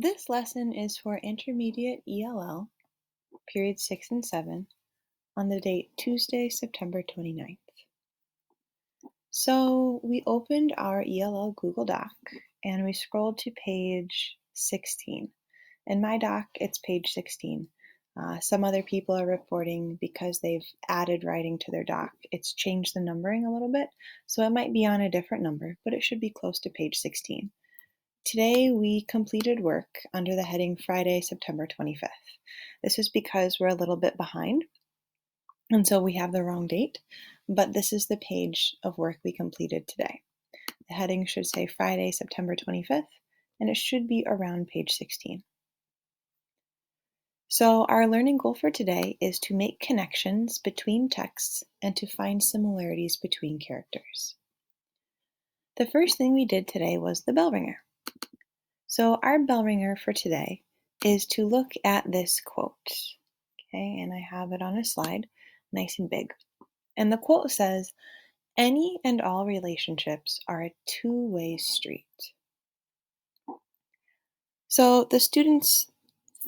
This lesson is for Intermediate ELL, periods 6 and 7, on the date Tuesday, September 29th. So we opened our ELL Google Doc and we scrolled to page 16. In my doc, it's page 16. Some other people are reporting because they've added writing to their doc, it's changed the numbering a little bit, so it might be on a different number, but it should be close to page 16. Today we completed work under the heading Friday, September 25th. This is because we're a little bit behind, and so we have the wrong date, but this is the page of work we completed today. The heading should say Friday, September 25th, and it should be around page 16. So our learning goal for today is to make connections between texts and to find similarities between characters. The first thing we did today was the bell ringer. So our bell ringer for today is to look at this quote. Okay, and I have it on a slide, nice and big. And the quote says, "Any and all relationships are a two-way street." So the students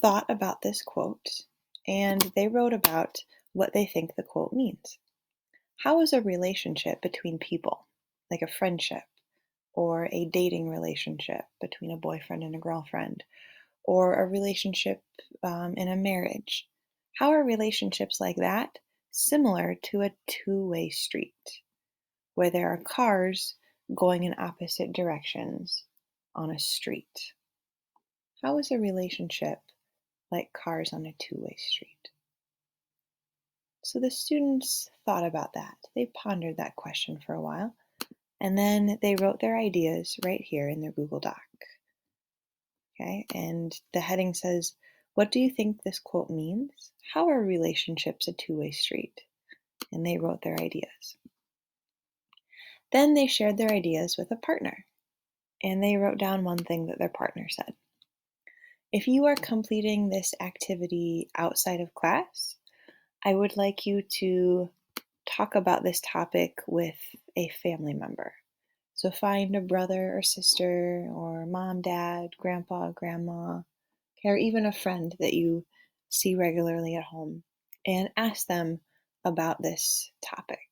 thought about this quote and they wrote about what they think the quote means. How is a relationship between people, like a friendship or a dating relationship between a boyfriend and a girlfriend, or a relationship in a marriage? How are relationships like that similar to a two-way street where there are cars going in opposite directions on a street? How is a relationship like cars on a two-way street? So the students thought about that. They pondered that question for a while, and then they wrote their ideas right here in their Google Doc. Okay, and the heading says, "What do you think this quote means? How are relationships a two-way street?" And they wrote their ideas. Then they shared their ideas with a partner, and they wrote down one thing that their partner said. If you are completing this activity outside of class, I would like you to talk about this topic with a family member. So find a brother or sister or mom, dad, grandpa, grandma, or even a friend that you see regularly at home, and ask them about this topic.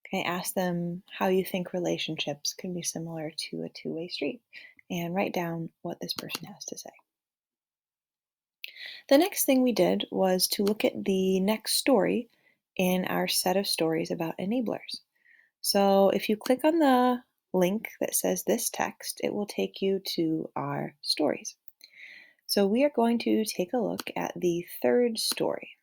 Okay, ask them how you think relationships can be similar to a two-way street, and write down what this person has to say. The next thing we did was to look at the next story in our set of stories about enablers. So if you click on the link that says this text, it will take you to our stories. So we are going to take a look at the third story.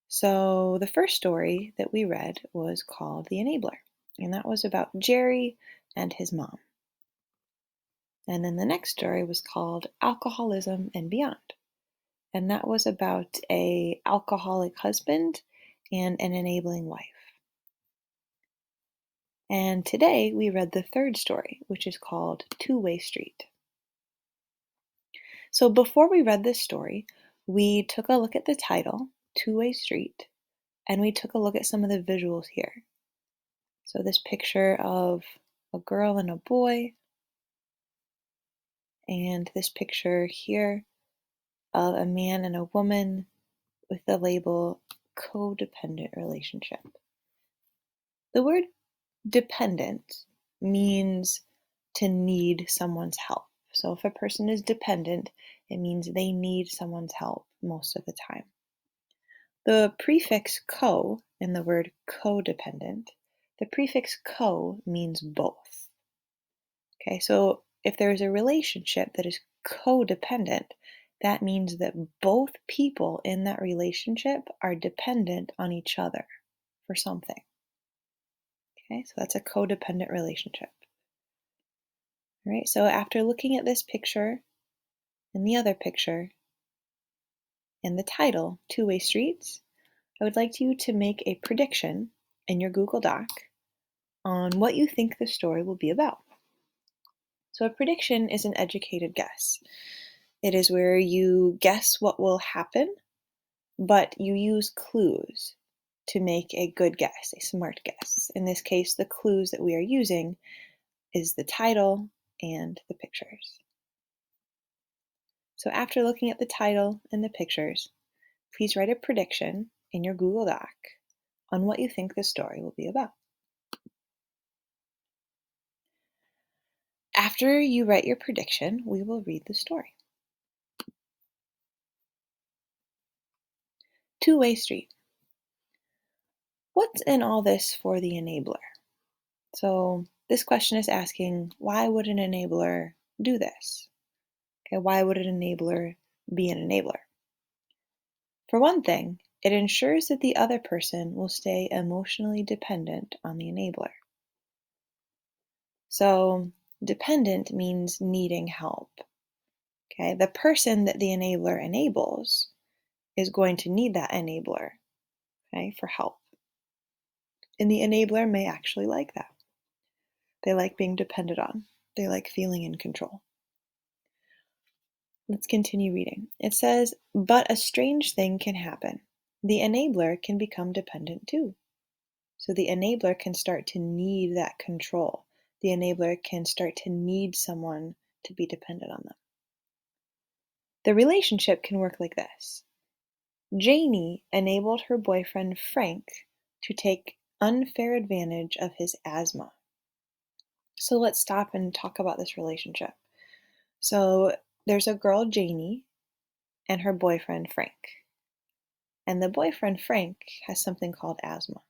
So the first story that we read was called The Enabler, and that was about Jerry and his mom. And then the next story was called Alcoholism and Beyond, and that was about an alcoholic husband and an enabling wife. And today we read the third story, which is called Two-Way Street. So before we read this story, we took a look at the title, Two-Way Street, and we took a look at some of the visuals here. So this picture of a girl and a boy, and this picture here of a man and a woman with the label codependent relationship. The word dependent means to need someone's help. So if a person is dependent, it means they need someone's help most of the time. The prefix co in the word codependent, the prefix co means both. Okay, so if there's a relationship that is codependent, that means that both people in that relationship are dependent on each other for something. Okay, so that's a codependent relationship. All right, so after looking at this picture and the other picture and the title, Two-Way Streets, I would like you to make a prediction in your Google Doc on what you think the story will be about. So a prediction is an educated guess. It is where you guess what will happen, but you use clues to make a good guess, a smart guess. In this case, the clues that we are using is the title and the pictures. So after looking at the title and the pictures, please write a prediction in your Google Doc on what you think the story will be about. After you write your prediction, we will read the story. Two-way street. What's in all this for the enabler? So this question is asking, why would an enabler do this? Okay, why would an enabler be an enabler? For one thing, it ensures that the other person will stay emotionally dependent on the enabler. So dependent means needing help. Okay, the person that the enabler enables is going to need that enabler, okay, for help. And the enabler may actually like that. They like being depended on. They like feeling in control. Let's continue reading. It says, but a strange thing can happen. The enabler can become dependent too. So the enabler can start to need that control. The enabler can start to need someone to be dependent on them. The relationship can work like this. Janie enabled her boyfriend Frank to take unfair advantage of his asthma. So let's stop and talk about this relationship. So there's a girl, Janie, and her boyfriend, Frank. And the boyfriend, Frank, has something called asthma.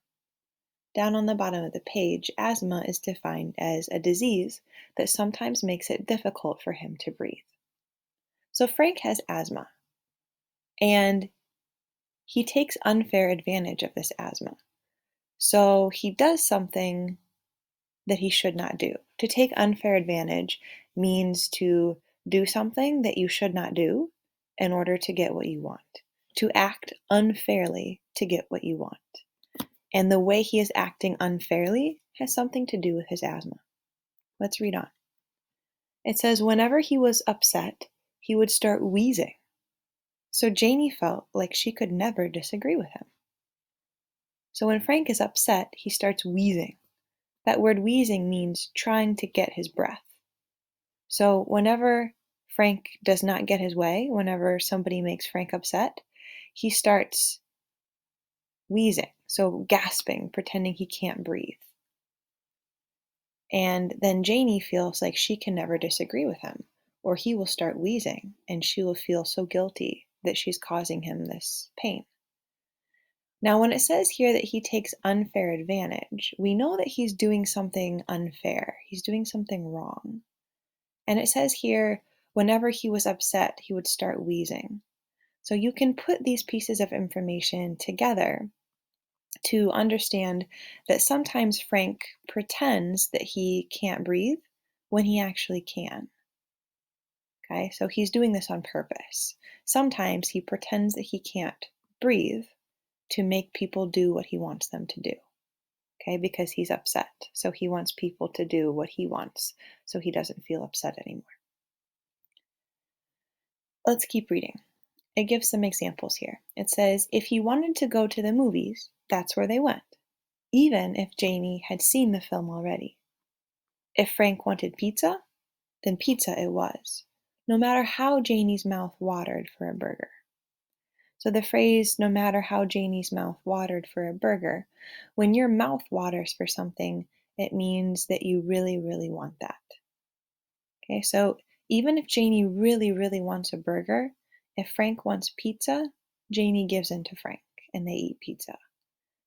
Down on the bottom of the page, asthma is defined as a disease that sometimes makes it difficult for him to breathe. So Frank has asthma, and he takes unfair advantage of this asthma. So he does something that he should not do. To take unfair advantage means to do something that you should not do in order to get what you want. To act unfairly to get what you want. And the way he is acting unfairly has something to do with his asthma. Let's read on. It says, whenever he was upset, he would start wheezing. So Janie felt like she could never disagree with him. So when Frank is upset, he starts wheezing. That word wheezing means trying to get his breath. So whenever Frank does not get his way, whenever somebody makes Frank upset, he starts wheezing, so gasping, pretending he can't breathe. And then Janie feels like she can never disagree with him, or he will start wheezing, and she will feel so guilty that she's causing him this pain. Now, when it says here that he takes unfair advantage, we know that he's doing something unfair. He's doing something wrong. And it says here, whenever he was upset, he would start wheezing. So you can put these pieces of information together to understand that sometimes Frank pretends that he can't breathe when he actually can. Okay, so he's doing this on purpose. Sometimes he pretends that he can't breathe to make people do what he wants them to do. Okay, because he's upset. So he wants people to do what he wants so he doesn't feel upset anymore. Let's keep reading. It gives some examples here. It says, if he wanted to go to the movies, that's where they went, even if Janie had seen the film already. If Frank wanted pizza, then pizza it was, no matter how Janie's mouth watered for a burger. So the phrase, no matter how Janie's mouth watered for a burger, when your mouth waters for something, it means that you really, really want that. Okay, so even if Janie really, really wants a burger, if Frank wants pizza, Janie gives in to Frank and they eat pizza.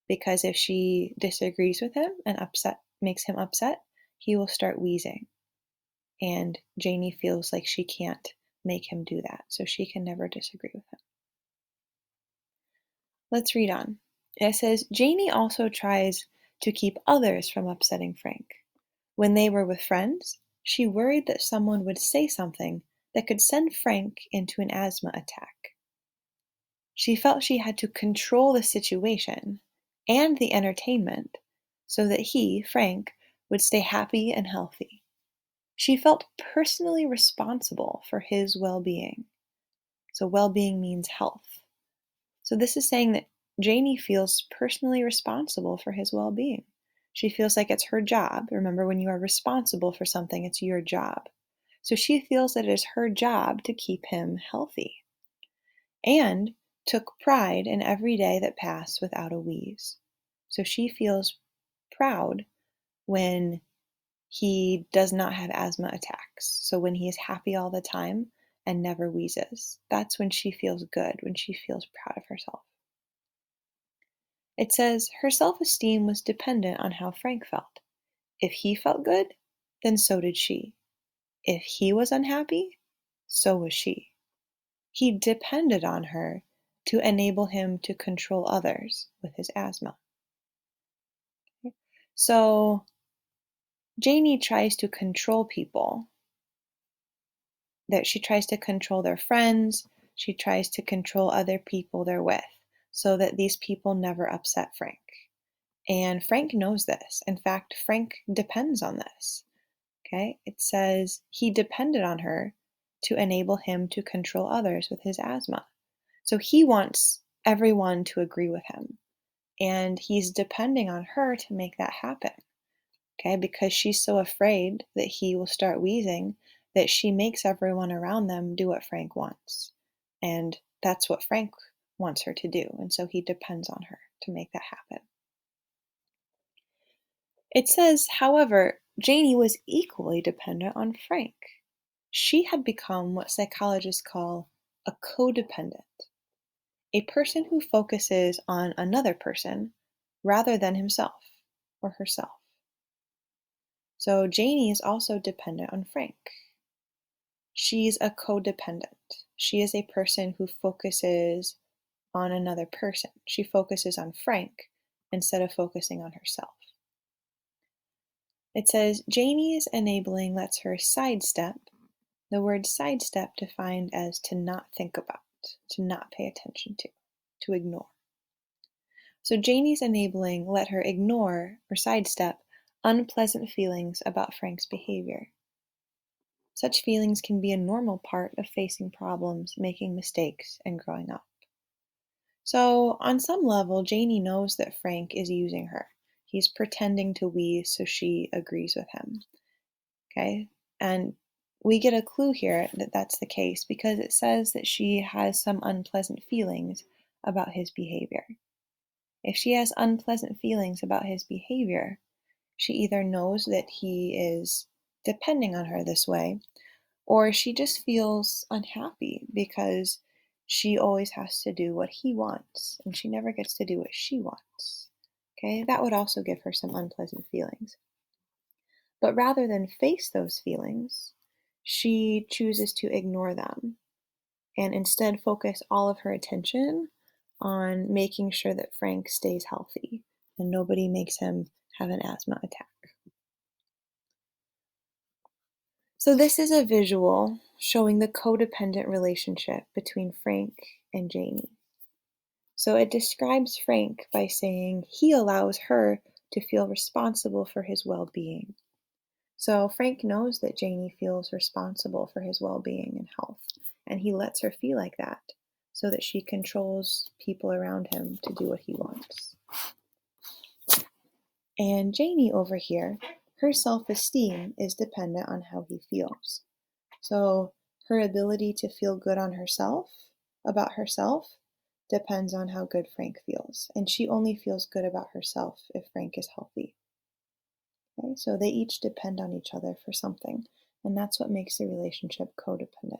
Because if she disagrees with him and makes him upset, he will start wheezing. And Janie feels like she can't make him do that, so she can never disagree with him. Let's read on. It says, Janie also tries to keep others from upsetting Frank. When they were with friends, she worried that someone would say something that could send Frank into an asthma attack. She felt she had to control the situation and the entertainment so that he, Frank, would stay happy and healthy. She felt personally responsible for his well-being. So well-being means health. So this is saying that Janie feels personally responsible for his well-being. She feels like it's her job. Remember, when you are responsible for something, it's your job. So she feels that it is her job to keep him healthy, and took pride in every day that passed without a wheeze. So she feels proud when he does not have asthma attacks. So when he is happy all the time and never wheezes, that's when she feels good, when she feels proud of herself. It says her self esteem was dependent on how Frank felt. If he felt good, then so did she. If he was unhappy, so was she. He depended on her to enable him to control others with his asthma. So Janie tries to control people, that she tries to control their friends, she tries to control other people they're with, so that these people never upset Frank. And Frank knows this. In fact, Frank depends on this. Okay? It says he depended on her to enable him to control others with his asthma. So he wants everyone to agree with him. And he's depending on her to make that happen. Okay? Because she's so afraid that he will start wheezing that she makes everyone around them do what Frank wants. And that's what Frank wants her to do. And so he depends on her to make that happen. It says, however, Janie was equally dependent on Frank. She had become what psychologists call a codependent, a person who focuses on another person rather than himself or herself. So Janie is also dependent on Frank. She's a codependent. She is a person who focuses on another person. She focuses on Frank instead of focusing on herself. It says Janie's enabling lets her sidestep. The word sidestep defined as to not think about, to not pay attention to ignore. So Janie's enabling let her ignore or sidestep unpleasant feelings about Frank's behavior. Such feelings can be a normal part of facing problems, making mistakes, and growing up. So, on some level, Janie knows that Frank is using her. He's pretending to wheeze so she agrees with him. Okay? And we get a clue here that that's the case because it says that she has some unpleasant feelings about his behavior. If she has unpleasant feelings about his behavior, she either knows that he is depending on her this way, or she just feels unhappy because she always has to do what he wants and she never gets to do what she wants. Okay, that would also give her some unpleasant feelings. But rather than face those feelings, she chooses to ignore them and instead focus all of her attention on making sure that Frank stays healthy and nobody makes him have an asthma attack. So this is a visual showing the codependent relationship between Frank and Janie. So it describes Frank by saying he allows her to feel responsible for his well-being. So Frank knows that Janie feels responsible for his well-being and health, and he lets her feel like that so that she controls people around him to do what he wants. And Janie over here, her self-esteem is dependent on how he feels. So her ability to feel good on herself, about herself, depends on how good Frank feels. And she only feels good about herself if Frank is healthy. Okay? So they each depend on each other for something. And that's what makes the relationship codependent.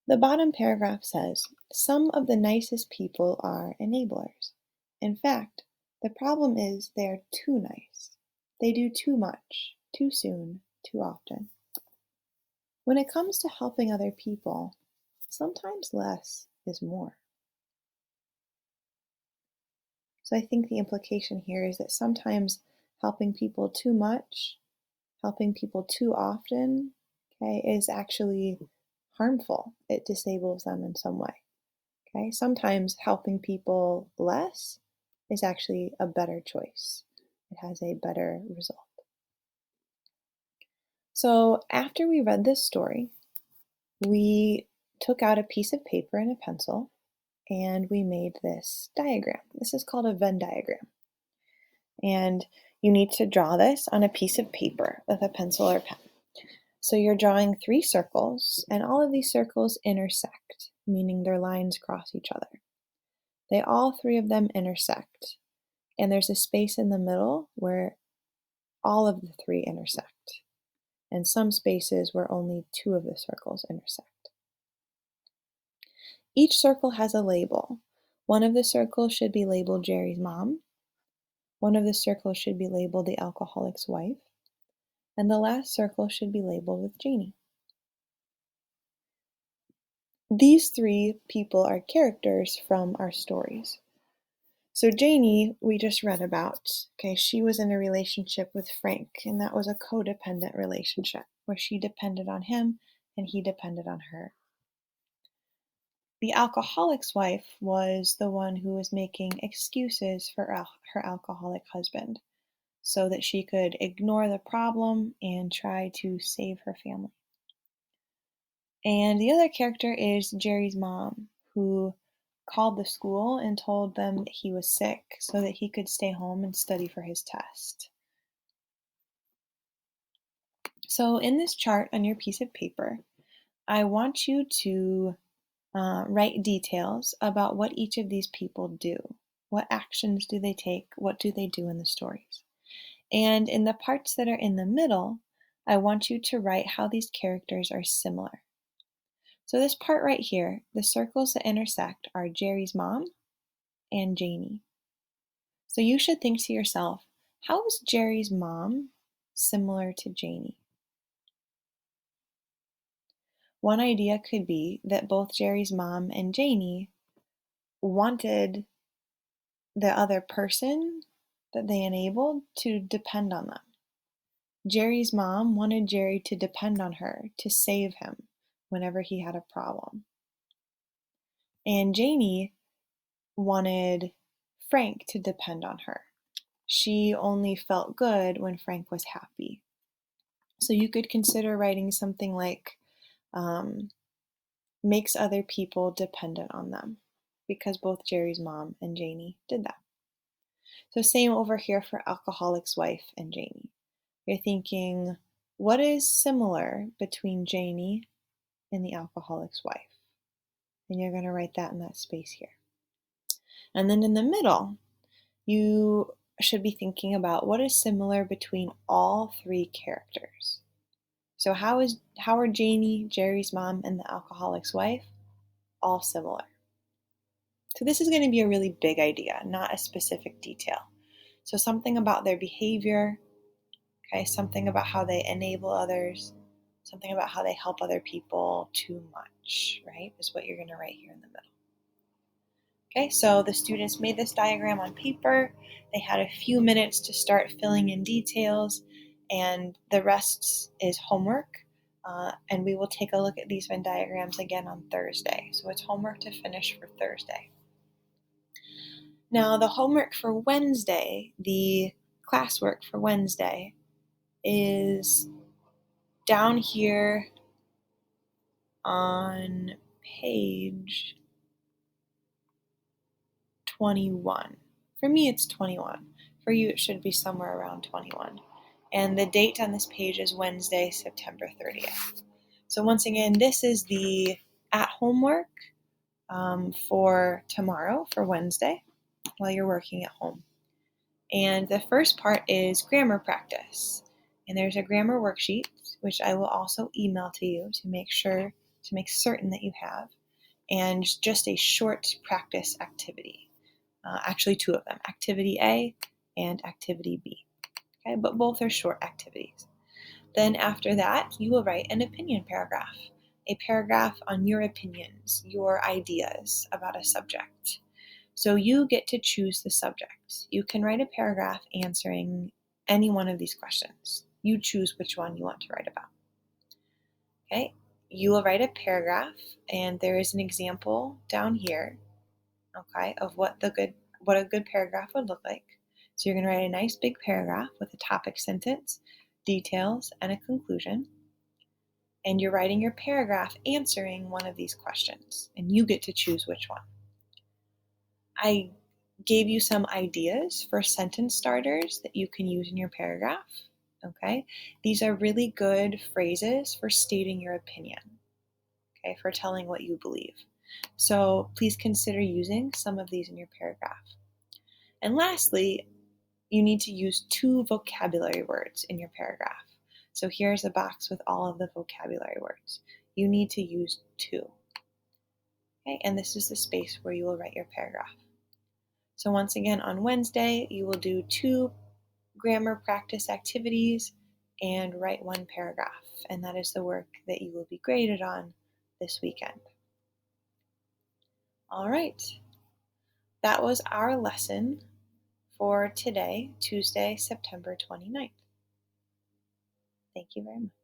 The bottom paragraph says, some of the nicest people are enablers. In fact, the problem is they are too nice. They do too much, too soon, too often. When it comes to helping other people, sometimes less is more. So I think the implication here is that sometimes helping people too much, helping people too often, okay, is actually harmful. It disables them in some way. Okay, sometimes helping people less is actually a better choice. It has a better result. So after we read this story, we took out a piece of paper and a pencil and we made this diagram. This is called a Venn diagram. And you need to draw this on a piece of paper with a pencil or pen. So you're drawing 3 circles, and all of these circles intersect, meaning their lines cross each other. All 3 of them intersect, and there's a space in the middle where all of the 3 intersect, and some spaces where only 2 of the circles intersect. Each circle has a label. One of the circles should be labeled Jerry's mom, one of the circles should be labeled the alcoholic's wife, and the last circle should be labeled with Janie. These 3 people are characters from our stories. So Janie, we just read about, okay, she was in a relationship with Frank, and that was a codependent relationship where she depended on him and he depended on her. The alcoholic's wife was the one who was making excuses for her alcoholic husband so that she could ignore the problem and try to save her family. And the other character is Jerry's mom, who called the school and told them that he was sick so that he could stay home and study for his test. So in this chart on your piece of paper, I want you to write details about what each of these people do. What actions do they take? What do they do in the stories? And in the parts that are in the middle, I want you to write how these characters are similar. So this part right here, the circles that intersect are Jerry's mom and Janie. So you should think to yourself, how is Jerry's mom similar to Janie? One idea could be that both Jerry's mom and Janie wanted the other person that they enabled to depend on them. Jerry's mom wanted Jerry to depend on her to save him whenever he had a problem. And Janie wanted Frank to depend on her. She only felt good when Frank was happy. So you could consider writing something like, makes other people dependent on them, because both Jerry's mom and Janie did that. So same over here for alcoholic's wife and Janie. You're thinking, what is similar between Janie and the alcoholic's wife? And you're going to write that in that space here. And then in the middle, you should be thinking about what is similar between all 3 characters. So how are Janie, Jerry's mom, and the alcoholic's wife all similar? So this is going to be a really big idea, not a specific detail. So something about their behavior, okay, something about how they enable others, something about how they help other people too much, right, is what you're going to write here in the middle. Okay, so the students made this diagram on paper. They had a few minutes to start filling in details, and the rest is homework. And we will take a look at these Venn diagrams again on Thursday. So it's homework to finish for Thursday. Now, the homework for Wednesday, the classwork for Wednesday, is down here on page 21. For me, it's 21. For you, it should be somewhere around 21. And the date on this page is Wednesday, September 30th. So once again, this is the at-home work for tomorrow, for Wednesday, while you're working at home. And the first part is grammar practice. And there's a grammar worksheet, which I will also email to you to make certain that you have, and just a short practice activity. Actually, 2 of them, activity A and activity B. Okay, but both are short activities. Then after that, you will write an opinion paragraph, a paragraph on your opinions, your ideas about a subject. So you get to choose the subject. You can write a paragraph answering any one of these questions. You choose which one you want to write about. Okay, you will write a paragraph, and there is an example down here, okay, of what a good paragraph would look like. So you're going to write a nice big paragraph with a topic sentence, details, and a conclusion. And you're writing your paragraph answering one of these questions, and you get to choose which one. I gave you some ideas for sentence starters that you can use in your paragraph. Okay? These are really good phrases for stating your opinion, okay, for telling what you believe. So please consider using some of these in your paragraph. And lastly, you need to use 2 vocabulary words in your paragraph. So here's a box with all of the vocabulary words. You need to use 2. Okay, and this is the space where you will write your paragraph. So once again, on Wednesday, you will do 2 grammar practice activities and write 1 paragraph. And that is the work that you will be graded on this weekend. All right, that was our lesson for today, Tuesday, September 29th. Thank you very much.